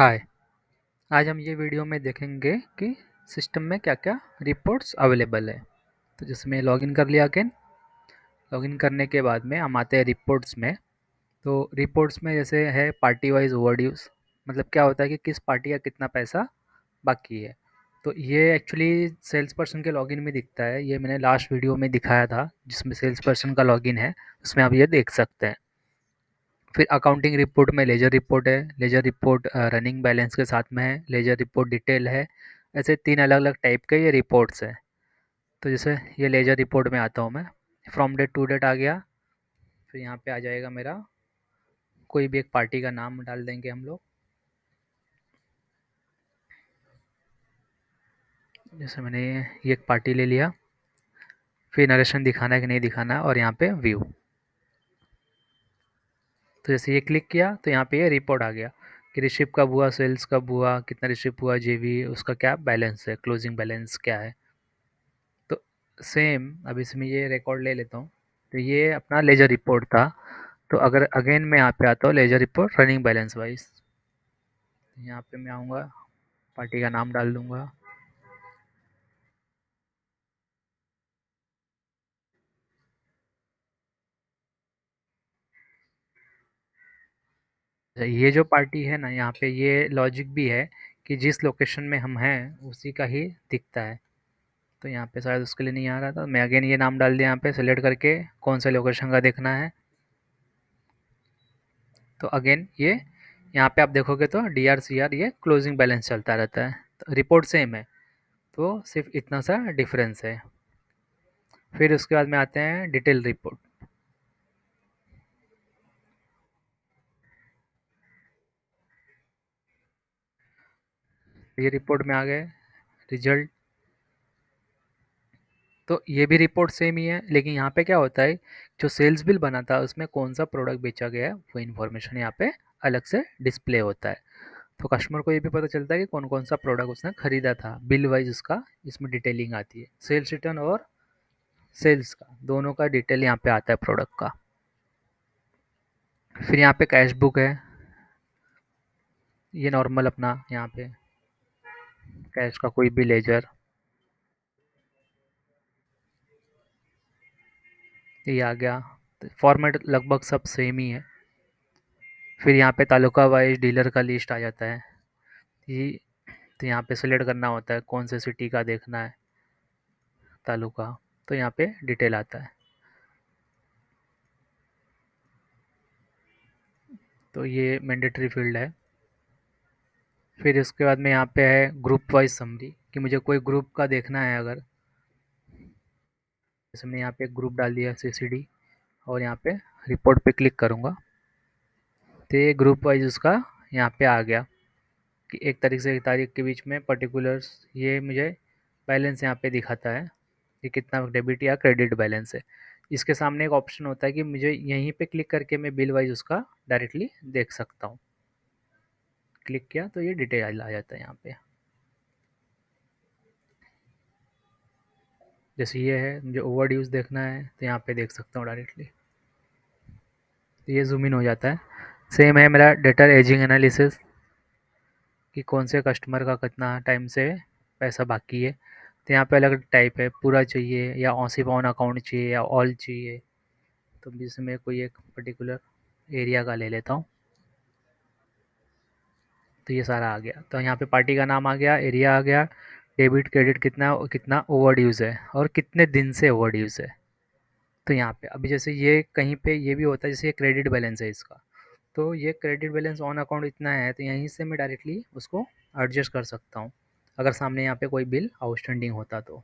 हाय। आज हम ये वीडियो में देखेंगे कि सिस्टम में क्या-क्या रिपोर्ट्स अवेलेबल है। तो जिसमें लॉगिन कर लिया अगेन। लॉगिन करने के बाद में हम आते हैं रिपोर्ट्स में। तो रिपोर्ट्स में जैसे है पार्टी वाइज ओवरड्यूज, मतलब क्या होता है कि किस पार्टी का कितना पैसा बाकी है। तो ये एक्चुअली सेल्स पर्सन के लॉगिन में दिखता है। ये मैंने लास्ट वीडियो में दिखाया था जिसमें सेल्स पर्सन का लॉगिन है, उसमें आप ये देख सकते हैं। फिर अकाउंटिंग रिपोर्ट में लेजर रिपोर्ट है। लेजर रिपोर्ट रनिंग बैलेंस के साथ में है। लेजर रिपोर्ट डिटेल है। ऐसे 3 अलग-अलग टाइप के ये रिपोर्ट्स हैं। तो जैसे ये लेजर रिपोर्ट में आता हूँ मैं। फ्रॉम डेट टू डेट आ गया। फिर यहाँ पे आ जाएगा मेरा कोई भी एक पार्टी का नाम डाल देंगे हम लोग। जैसे मैंने ये एक पार्टी ले लिया। फिर नरेशन दिखाना है कि नहीं दिखाना है और यहाँ पे व्यू। तो जैसे ये क्लिक किया तो यहाँ पे ये रिपोर्ट आ गया कि रिसीव कब हुआ, सेल्स कब हुआ, कितना रिसीव हुआ, जेवी उसका क्या बैलेंस है, क्लोजिंग बैलेंस क्या है। तो सेम अब इसमें ये रिकॉर्ड ले लेता हूँ। तो ये अपना लेजर रिपोर्ट था। तो अगर अगेन मैं यहाँ पे आता हूँ ledger report running balance wise, यहाँ पे मैं आऊँगा, पार्टी का नाम डाल दूँगा। ये जो पार्टी है ना, यहाँ पे ये लॉजिक भी है कि जिस लोकेशन में हम हैं उसी का ही दिखता है। तो यहाँ पे शायद उसके लिए नहीं आ रहा था, मैं अगेन ये नाम डाल दिया यहाँ पे सेलेक्ट करके कौन सा लोकेशन का देखना है। तो अगेन ये यहाँ पे आप देखोगे तो डी आर सी आर ये क्लोजिंग बैलेंस चलता रहता है। तो रिपोर्ट सेम है, तो सिर्फ इतना सा डिफरेंस है। फिर उसके बाद में आते हैं डिटेल रिपोर्ट। ये रिपोर्ट में आ गए रिजल्ट। तो ये भी रिपोर्ट सेम ही है, लेकिन यहाँ पे क्या होता है, जो सेल्स बिल बना था उसमें कौन सा प्रोडक्ट बेचा गया है वो इन्फॉर्मेशन यहाँ पे अलग से डिस्प्ले होता है। तो कस्टमर को ये भी पता चलता है कि कौन कौन सा प्रोडक्ट उसने खरीदा था, बिल वाइज उसका इसमें डिटेलिंग आती है। सेल्स रिटर्न और सेल्स का दोनों का डिटेल यहाँ पे आता है प्रोडक्ट का। फिर यहाँ पे कैश बुक है। ये नॉर्मल अपना यहाँ पे कैश का कोई भी लेजर, ये आ गया। फॉर्मेट लगभग सब सेम ही है। फिर यहाँ पे तालुका वाइज डीलर का लिस्ट आ जाता है। ये तो यहाँ पे सेलेक्ट करना होता है कौन से सिटी का देखना है तालुका। तो यहाँ पे डिटेल आता है। तो ये मैंडेटरी फील्ड है। फिर इसके बाद में यहाँ पे है ग्रुप वाइज समरी कि मुझे कोई ग्रुप का देखना है। अगर जैसे मैंने यहाँ पे एक ग्रुप डाल दिया सीसीडी और यहाँ पे रिपोर्ट पे क्लिक करूँगा तो ये ग्रुप वाइज उसका यहाँ पे आ गया कि एक तारीख से एक तारीख के बीच में पर्टिकुलर्स ये मुझे बैलेंस यहाँ पे दिखाता है कि कितना डेबिट या क्रेडिट बैलेंस है। इसके सामने एक ऑप्शन होता है कि मुझे यहीं पे क्लिक करके मैं बिल वाइज उसका डायरेक्टली देख सकता हूँ। क्लिक किया तो ये डिटेल आ जाता है यहाँ पे। जैसे ये है मुझे ओवर ड्यूज देखना है तो यहाँ पे देख सकता हूँ डायरेक्टली। तो ये जूम इन हो जाता है। सेम है मेरा डेटर एजिंग एनालिसिस कि कौन से कस्टमर का कितना टाइम से पैसा बाकी है। तो यहाँ पे अलग टाइप है, पूरा चाहिए या सिर्फ ऑन अकाउंट चाहिए या ऑल चाहिए। तो इसमें कोई एक पर्टिकुलर एरिया का ले लेता हूँ। तो ये सारा आ गया। तो यहाँ पे पार्टी का नाम आ गया, एरिया आ गया, डेबिट क्रेडिट कितना कितना ओवर ड्यूज़ है और कितने दिन से ओवर ड्यूज़ है। तो यहाँ पे अभी जैसे ये कहीं पे ये भी होता है, जैसे ये क्रेडिट बैलेंस है इसका। तो ये क्रेडिट बैलेंस ऑन अकाउंट इतना है तो यहीं से मैं डायरेक्टली उसको एडजस्ट कर सकता हूँ अगर सामने यहाँ पे कोई बिल आउटस्टैंडिंग होता तो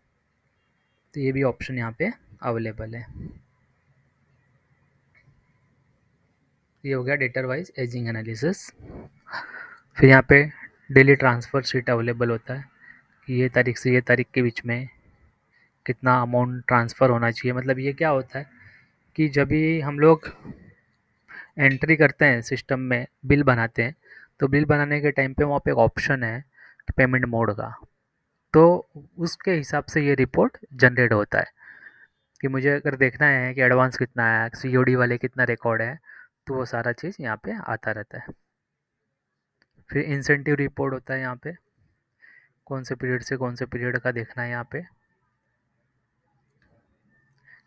ये भी ऑप्शन यहाँ पे अवेलेबल है। ये हो गया डेटर वाइज एजिंग एनालिसिस। फिर यहाँ पे डेली ट्रांसफ़र शीट अवेलेबल होता है कि ये तारीख से ये तारीख के बीच में कितना अमाउंट ट्रांसफ़र होना चाहिए। मतलब ये क्या होता है कि जब भी हम लोग एंट्री करते हैं सिस्टम में, बिल बनाते हैं, तो बिल बनाने के टाइम पे वहाँ पे एक ऑप्शन है पेमेंट मोड का। तो उसके हिसाब से ये रिपोर्ट जनरेट होता है कि मुझे अगर देखना है कि एडवांस कितना है, सीओडी वाले कितना रिकॉर्ड है, तो वो सारा चीज़ यहाँ पे आता रहता है। फिर इंसेंटिव रिपोर्ट होता है यहाँ पे, कौन से पीरियड से कौन से पीरियड का देखना है, यहाँ पे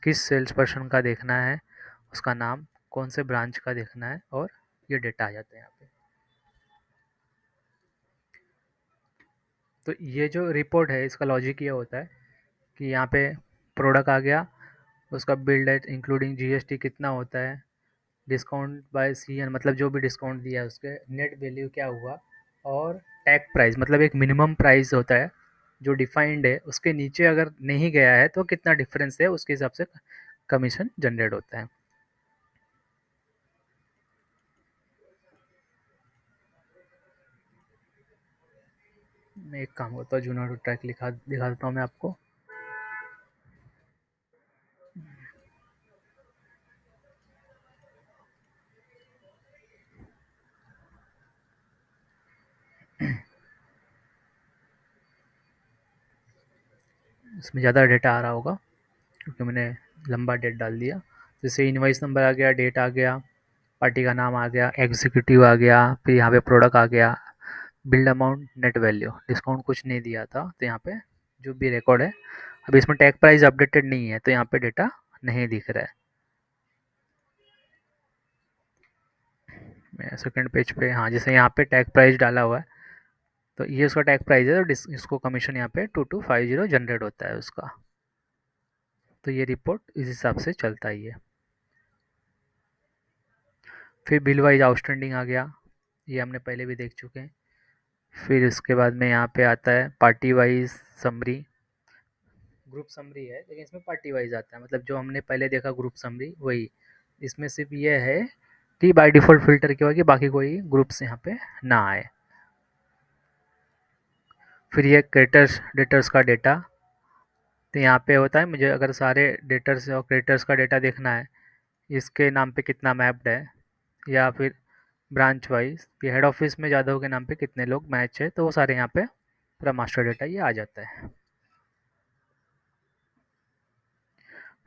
किस सेल्स पर्सन का देखना है, उसका नाम, कौन से ब्रांच का देखना है, और ये डेटा आ जाता है यहाँ पे। तो ये जो रिपोर्ट है इसका लॉजिक ये होता है कि यहाँ पे प्रोडक्ट आ गया, उसका बिल्ड है इंक्लूडिंग जीएसटी कितना होता है, डिस्काउंट बाय सीएन मतलब जो भी डिस्काउंट दिया है उसके नेट वैल्यू क्या हुआ, और टैग प्राइस मतलब एक मिनिमम प्राइस होता है जो डिफाइंड है, उसके नीचे अगर नहीं गया है तो कितना डिफरेंस है, उसके हिसाब से कमीशन जनरेट होता है। मैं एक काम करता हूँ, जूना ट्रैक दिखा देता हूँ मैं आपको। इसमें ज़्यादा डेटा आ रहा होगा क्योंकि मैंने लंबा डेट डाल दिया। जैसे इनवाइस नंबर आ गया, डेट आ गया, पार्टी का नाम आ गया, एग्जीक्यूटिव आ गया, फिर यहाँ पे प्रोडक्ट आ गया, build amount, net value, discount कुछ नहीं दिया था तो यहाँ पे जो भी रिकॉर्ड है। अभी इसमें टैग प्राइस अपडेटेड नहीं है तो यहाँ पे डेटा नहीं दिख रहा है। मैं सेकंड पेज पे, हाँ जैसे यहाँ पे टैग प्राइस डाला हुआ है तो ये उसका टैग प्राइस है, तो इसको कमीशन यहाँ पे 2250 जनरेट होता है उसका। तो ये रिपोर्ट इस हिसाब से चलता ही है। फिर बिल वाइज आउटस्टैंडिंग आ गया, ये हमने पहले भी देख चुके हैं। फिर उसके बाद में यहाँ पे आता है party wise summary, group summary है लेकिन इसमें पार्टी वाइज आता है, मतलब जो हमने पहले देखा ग्रुप समरी वही। इसमें सिर्फ ये है कि बाय डिफ़ॉल्ट फ़िल्टर क्या होगा कि बाकी कोई ग्रुप्स यहाँ पे ना आए। फिर ये क्रेडिटर्स डेटर्स का डेटा, तो यहाँ पे होता है मुझे अगर सारे डेटर्स और क्रेडिटर्स का डेटा देखना है, इसके नाम पे कितना मैप्ड है, या फिर ब्रांच वाइज ये हेड ऑफिस में जादव के नाम पे कितने लोग मैच है, तो वो सारे यहाँ पे पूरा मास्टर डेटा ये आ जाता है।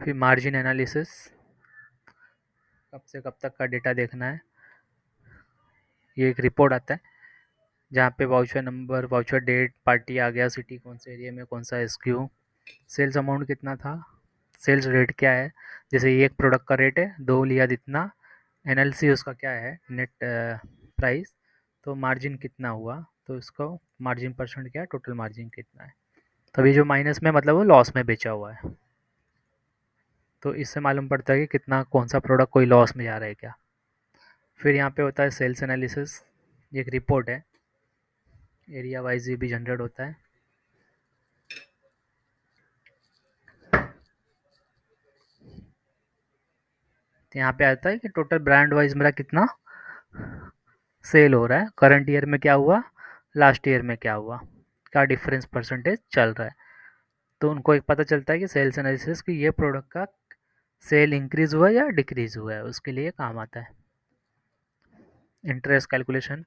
फिर मार्जिन एनालिसिस, कब से कब तक का डेटा देखना है, ये एक रिपोर्ट आता है जहाँ पे voucher number, voucher date, party आ गया, सिटी कौन से एरिया में, कौन सा एसक्यू, सेल्स अमाउंट कितना था, सेल्स रेट क्या है, जैसे ये एक प्रोडक्ट का रेट है, दो लिया जितना, एनएलसी उसका क्या है, नेट प्राइस, तो मार्जिन कितना हुआ, तो इसको मार्जिन परसेंट क्या है, टोटल मार्जिन कितना है, तभी जो माइनस में मतलब वो लॉस में बेचा हुआ है। तो इससे मालूम पड़ता है कि कितना कौन सा प्रोडक्ट कोई लॉस में जा रहा है क्या। फिर यहाँ पे होता है सेल्स एनालिसिस, ये एक रिपोर्ट है, एरिया वाइज ये भी जनरेट होता है। तो यहाँ पे आता है कि टोटल ब्रांड वाइज मेरा कितना सेल हो रहा है, करंट ईयर में क्या हुआ, लास्ट ईयर में क्या हुआ, क्या डिफरेंस परसेंटेज चल रहा है। तो उनको एक पता चलता है कि सेल्स एनालिसिस कि ये प्रोडक्ट का सेल इंक्रीज़ हुआ या डिक्रीज़ हुआ है, उसके लिए काम आता है। इंटरेस्ट कैलकुलेशन,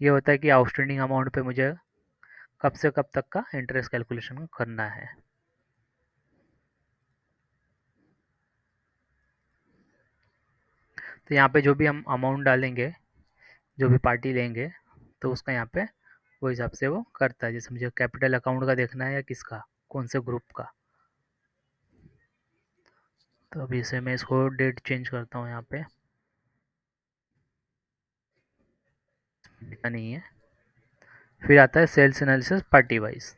ये होता है कि आउटस्टैंडिंग अमाउंट पे मुझे कब से कब तक का इंटरेस्ट कैलकुलेशन करना है। तो यहाँ पे जो भी हम अमाउंट डालेंगे, जो भी पार्टी लेंगे, तो उसका यहाँ पे वो हिसाब से वो करता है। जैसे मुझे कैपिटल अकाउंट का देखना है या किसका, कौन से ग्रुप का, तो अभी से मैं इसको डेट चेंज करता हूँ यहाँ पे, डेटा नहीं है। फिर आता है सेल्स एनालिसिस पार्टी वाइज,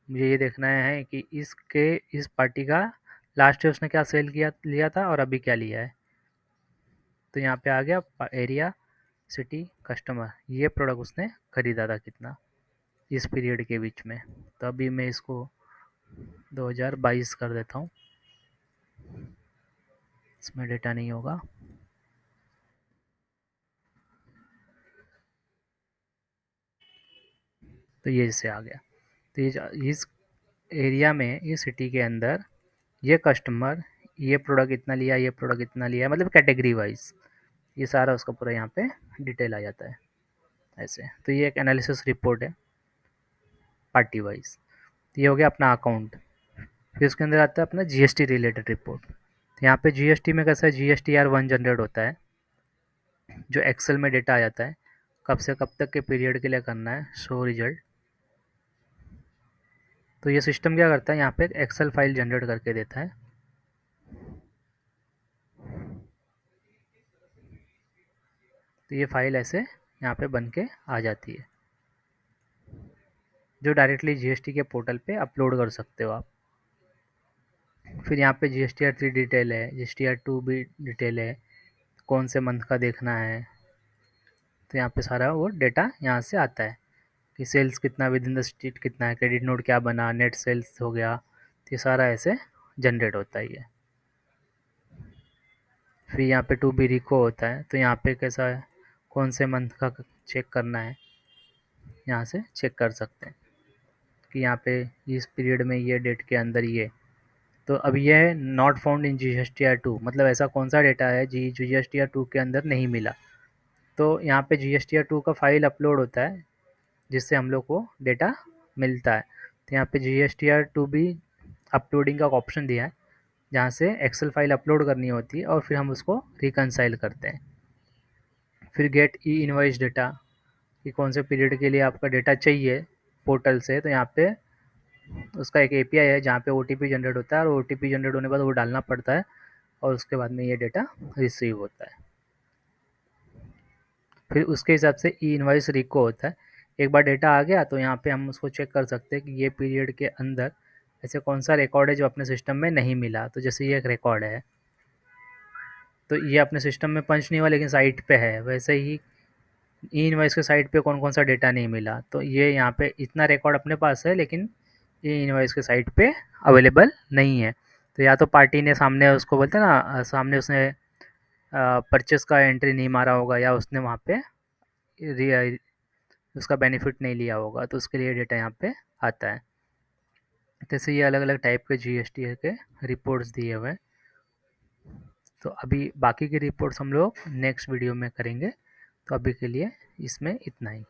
मुझे ये देखना है कि इसके इस पार्टी का लास्ट ईयर उसने क्या सेल किया लिया था और अभी क्या लिया है। तो यहाँ पे आ गया एरिया, सिटी, कस्टमर, ये प्रोडक्ट उसने ख़रीदा था कितना इस पीरियड के बीच में। तो अभी मैं इसको 2022 कर देता हूँ, इसमें डेटा नहीं होगा। तो ये इससे आ गया। तो ये इस एरिया में, इस सिटी के अंदर ये कस्टमर ये प्रोडक्ट इतना लिया, ये प्रोडक्ट इतना लिया, मतलब कैटेगरी वाइज ये सारा उसका पूरा यहाँ पे डिटेल आ जाता है ऐसे। तो ये एक एनालिसिस रिपोर्ट है पार्टी वाइज। ये हो गया अपना अकाउंट। फिर उसके अंदर आता है अपना जीएसटी रिलेटेड रिपोर्ट। तो यहाँ पे जीएसटी में कैसा है, जीएसटी आर 1 जनरेट होता है जो एक्सेल में डेटा आ जाता है, कब से कब तक के पीरियड के लिए करना है, शो रिजल्ट। तो ये सिस्टम क्या करता है, यहाँ पे एक एक्सेल फाइल जनरेट करके देता है। तो ये फाइल ऐसे यहाँ पे बन के आ जाती है, जो डायरेक्टली जीएसटी के पोर्टल पे अपलोड कर सकते हो आप। फिर यहाँ पे GSTR3 डिटेल है, GSTR2 भी डिटेल है, कौन से मंथ का देखना है। तो यहाँ पे सारा वो डेटा यहाँ से आता है कि सेल्स कितना विद इन द स्टेट कितना है, क्रेडिट नोट क्या बना, नेट सेल्स हो गया। तो ये सारा ऐसे जनरेट होता है ये। फिर यहाँ पे टू बी रिको होता है, तो यहाँ पे कैसा है, कौन से मंथ का चेक करना है, यहाँ से चेक कर सकते हैं कि यहाँ पे इस पीरियड में ये डेट के अंदर ये। तो अब ये है नॉट फाउंड इन GSTR2, मतलब ऐसा कौन सा डेटा है जी GSTR2 के अंदर नहीं मिला। तो यहाँ पे GSTR2 का फाइल अपलोड होता है, जिससे हम लोग को डेटा मिलता है। तो यहाँ पे GSTR2 भी अपलोडिंग का ऑप्शन दिया है, जहाँ से एक्सेल फाइल अपलोड करनी होती है और फिर हम उसको रिकनसाइल करते हैं। फिर गेट ई इनवॉइस डेटा, कि कौन से पीरियड के लिए आपका डेटा चाहिए पोर्टल से। तो यहाँ पे उसका एक एपीआई है जहाँ पे ओटीपी जनरेट होता है, और ओटीपी जनरेट होने के बाद वो डालना पड़ता है, और उसके बाद में ये डेटा रिसीव होता है। फिर उसके हिसाब से ई इनवॉइस रिको होता है। एक बार डेटा आ गया तो यहाँ पे हम उसको चेक कर सकते हैं कि ये पीरियड के अंदर ऐसे कौन सा रिकॉर्ड है जो अपने सिस्टम में नहीं मिला। तो जैसे ये एक रिकॉर्ड है, तो ये अपने सिस्टम में पंच नहीं हुआ लेकिन साइट पे है, वैसे ही ई इनवॉइस के साइट पे कौन कौन सा डेटा नहीं मिला। तो ये यहाँ पे इतना रिकॉर्ड अपने पास है, लेकिन ई इनवॉइस के साइट पे अवेलेबल नहीं है। तो या तो पार्टी ने सामने उसको बोलते हैं ना, सामने उसने परचेस का एंट्री नहीं मारा होगा, या उसने वहाँ पे उसका बेनिफिट नहीं लिया होगा, तो उसके लिए डेटा यहाँ पे आता है। जैसे ये अलग अलग टाइप के जीएसटी के रिपोर्ट्स दिए हुए हैं। तो अभी बाकी की रिपोर्ट्स हम लोग नेक्स्ट वीडियो में करेंगे। तो अभी के लिए इसमें इतना ही।